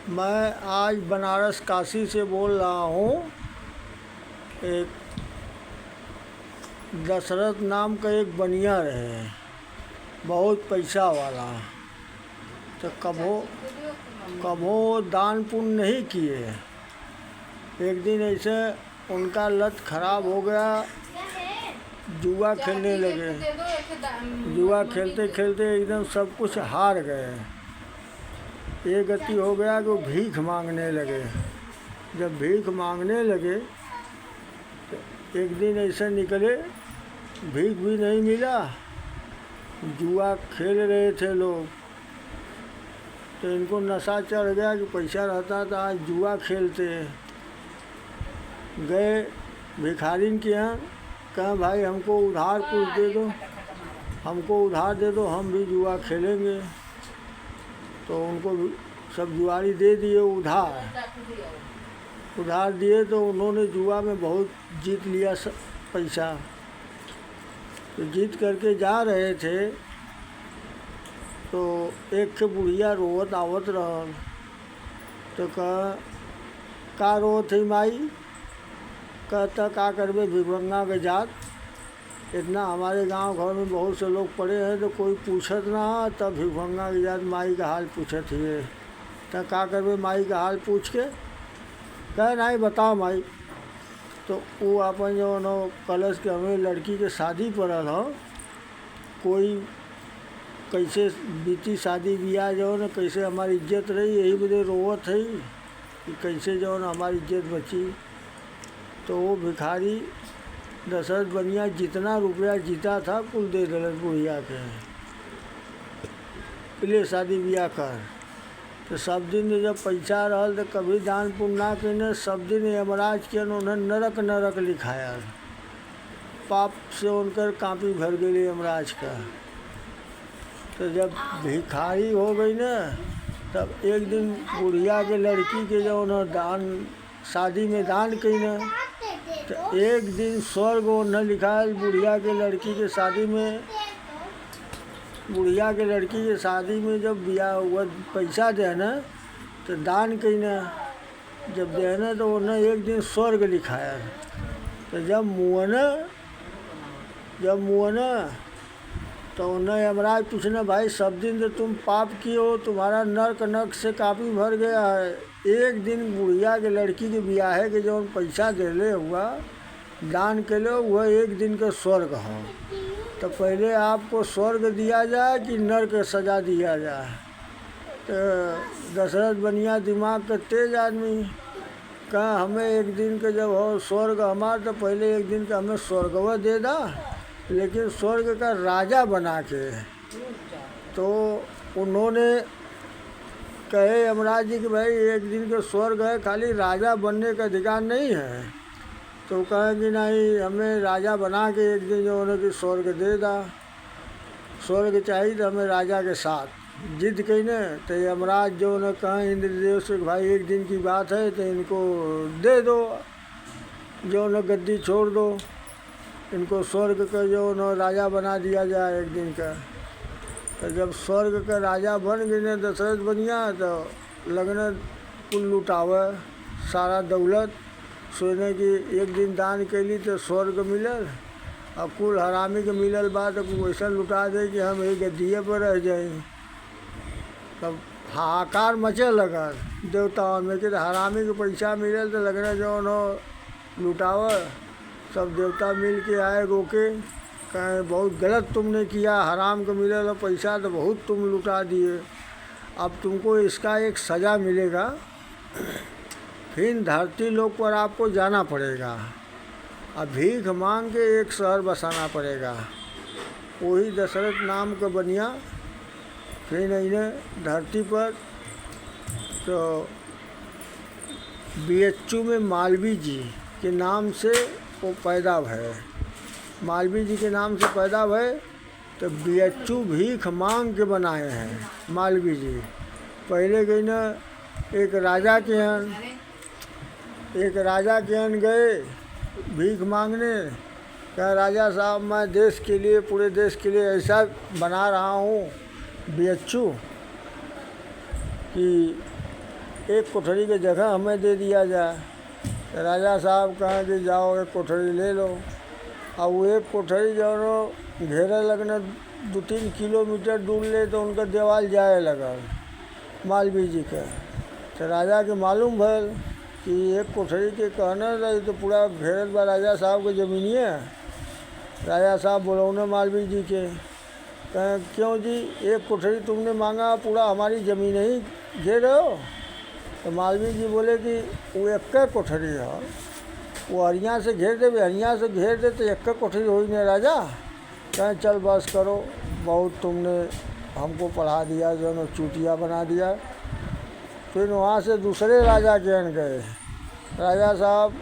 मैं आज बनारस काशी से बोल रहा हूँ। एक दशरथ नाम का एक बनिया रहे, बहुत पैसा वाला। तो कभो दान पुण्य नहीं किए। एक दिन ऐसे उनका लत खराब हो गया, जुआ खेलने लगे। जुआ खेलते खेलते एकदम सब कुछ हार गए। ये गति हो गया कि वो भीख मांगने लगे। जब भीख मांगने लगे तो एक दिन ऐसे निकले, भीख भी नहीं मिला। जुआ खेल रहे थे लोग, तो इनको नशा चढ़ गया कि पैसा रहता तो आज जुआ खेलते। गए भिखारिन के यहाँ, कहा भाई हमको उधार कुछ दे दो, हमको उधार दे दो, हम भी जुआ खेलेंगे। तो उनको सब जुआरी दे दिए उधार दिए। तो उन्होंने जुआ में बहुत जीत लिया पैसा। तो जीत करके जा रहे थे तो एक के बुढ़िया रोवत आवत रहल। तो का रोवत है माई? कहता का करबे भिखमंगा के जात, इतना हमारे गांव घर में बहुत से लोग पड़े हैं तो कोई पूछत ना, तब भिखमंगा के जात माई का हाल पूछत है। तब का करबे माई का हाल पूछ के? कहे नहीं बताओ माई। तो वो अपन जो नो कलश के हमें लड़की के शादी पड़ल हो, कोई कैसे बीती शादी ब्याह जो न कैसे हमारी इज्जत रही, यही बदे रोवत है कि कैसे जो न हमारी इज्जत बची। तो वो भिखारी दशरथ बनिया जितना रुपया जीता था कुल दे दिल बुढ़िया के, पहले शादी ब्याह कर। तो सब दिन जब पैसा रहल तो कभी दान पुण्य ना कने, सब दिन यमराज के उन्हें नरक नरक लिखाया। पाप से उनकर कापी भर गई यमराज का। तो जब भिखारी हो गई न, तब एक दिन बुढ़िया के लड़की के जो उन्हें दान शादी में दान कई न, तो एक दिन स्वर्ग न लिखा है। बुढ़िया के लड़की के शादी में, बुढ़िया के लड़की के शादी में जब ब्याह हुआ पैसा देना तो दान कई न, जब देना तो उन्हें एक दिन स्वर्ग लिखाया। तो जब मुआना तो उन्हें यमराज पूछना भाई सब दिन तो तुम पाप किए हो, तुम्हारा नर्क नर्क से काफ़ी भर गया है। एक दिन बुढ़िया के लड़की के ब्याह के जो पैसा देले हुआ दान के लिए, वह एक दिन का स्वर्ग हो। तो पहले आपको स्वर्ग दिया जाए कि नर्क सजा दिया जाए? तो दशरथ बनिया दिमाग का तेज आदमी, कहा हमें एक दिन का जब हो स्वर्ग हमारा, तो पहले एक दिन का हमें स्वर्गवा दे दा, लेकिन स्वर्ग का राजा बना के। तो उन्होंने कहे यमराज जी कि भाई एक दिन का स्वर्ग है, खाली राजा बनने का अधिकार नहीं है। तो कहें कि नहीं, हमें राजा बना के एक दिन जो उन्हें कि स्वर्ग दे दा, स्वर्ग चाहिए तो हमें राजा के साथ जिद कही न। तो यमराज जो उन्हें कहें इंद्रदेव से भाई एक दिन की बात है तो इनको दे दो, जो उन्हें गद्दी छोड़ दो, इनको स्वर्ग का जो उन्हें राजा बना दिया जाए एक दिन का। तो जब स्वर्ग का राजा बन गए न दशरथ बनिया, तो लगने कुल लुटावे सारा दौलत, सोने की एक दिन दान कैली तो स्वर्ग मिलल, और कुल हरामी के मिलल बाद तो वैसा लुटा दे कि हम एक गद्दिए पर रह जाए। तब हाहाकार मचे लगल देवताओं में कि हरामी के पैसा मिलल तो लगना जो उन्होंने लुटावे। सब देवता मिल के आए रोके, कहें बहुत गलत तुमने किया, हराम को मिले तो पैसा तो बहुत तुम लुटा दिए, अब तुमको इसका एक सज़ा मिलेगा। फिर धरती लोक पर आपको जाना पड़ेगा और भीख मांग के एक शहर बसाना पड़ेगा। वही दशरथ नाम का बनिया फिर इन्हें धरती पर तो बीएचयू में मालवी जी के नाम से वो पैदा भये। मालवी जी के नाम से पैदा भये तो बीएचयू भीख मांग के बनाए हैं मालवी जी। पहले गई न एक राजा के यहाँ गए भीख मांगने, कहा राजा साहब मैं देश के लिए, पूरे देश के लिए ऐसा बना रहा हूँ बीएचयू कि एक कोठरी की जगह हमें दे दिया जाए। तो राजा साहब कहें कि जाओ एक कोठरी ले लो। अब वो एक कोठरी जो है घेरे लगने 2-3 किलोमीटर दूर ले तो उनका देवाल जाए लगा मालवीय जी का। तो राजा के मालूम भल कि एक कोठरी के कहना रही तो पूरा घेरल बा राजा साहब के ज़मीनिए। राजा साहब बोलौने मालवीय जी के, कहें क्यों जी एक कोठरी तुमने मांगा, पूरा हमारी ज़मीन ही घेर रहे हो। तो मालवीय जी बोले कि वो एक कोठरी है, वो हरिया से घेर दे, हरिया से घेर दे तो एक कोठरी हो ही नहीं राजा। कहें चल बस करो, बहुत तुमने हमको पढ़ा दिया, जो है चूतिया बना दिया। फिर वहाँ से दूसरे राजा के यहाँ गए, राजा साहब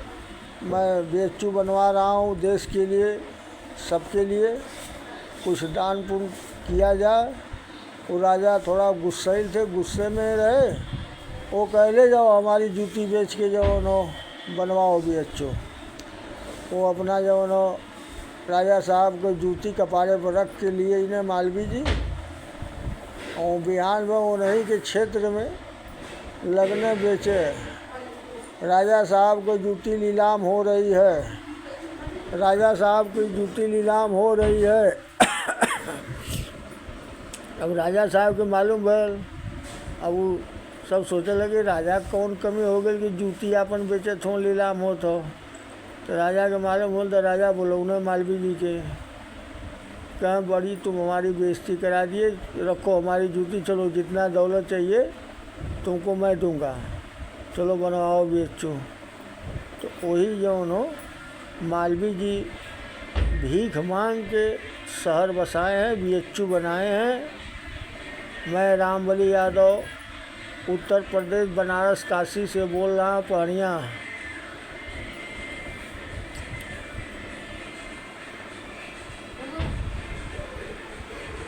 मैं बेचू बनवा रहा हूँ देश के लिए, सबके लिए कुछ दान पुण्य किया जाए। वो राजा थोड़ा गुस्सैल थे, गुस्से में रहे। वो कह ले जाओ हमारी जूती बेच के जो नो बनवाओ बेचो। वो अपना जो नो राजा साहब को जूती कपारे पर रख के लिए इन्हें मालवीय जी, और बिहार में उन्हीं के क्षेत्र में लगने बेचे। राजा साहब को जूती नीलाम हो रही है, राजा साहब की जूती नीलाम हो रही है। अब राजा साहब के मालूम भल, अब वो सब सोचे लगे राजा कौन कमी हो गई कि जूती अपन बेचे थो नीलाम हो तो राजा के मालूम हो। तो राजा बोलौने मालवीय जी के, कहें बड़ी तुम हमारी बेइज्जती करा दिए, रखो हमारी जूती, चलो जितना दौलत चाहिए तुमको मैं दूंगा, चलो बनवाओ बेचो। तो वही जो नो मालवीय जी भीख मांग के शहर बसाए हैं, बीएचयू बनाए हैं। मैं रामबली यादव उत्तर प्रदेश बनारस काशी से बोल रहा हूँ, पहड़िया।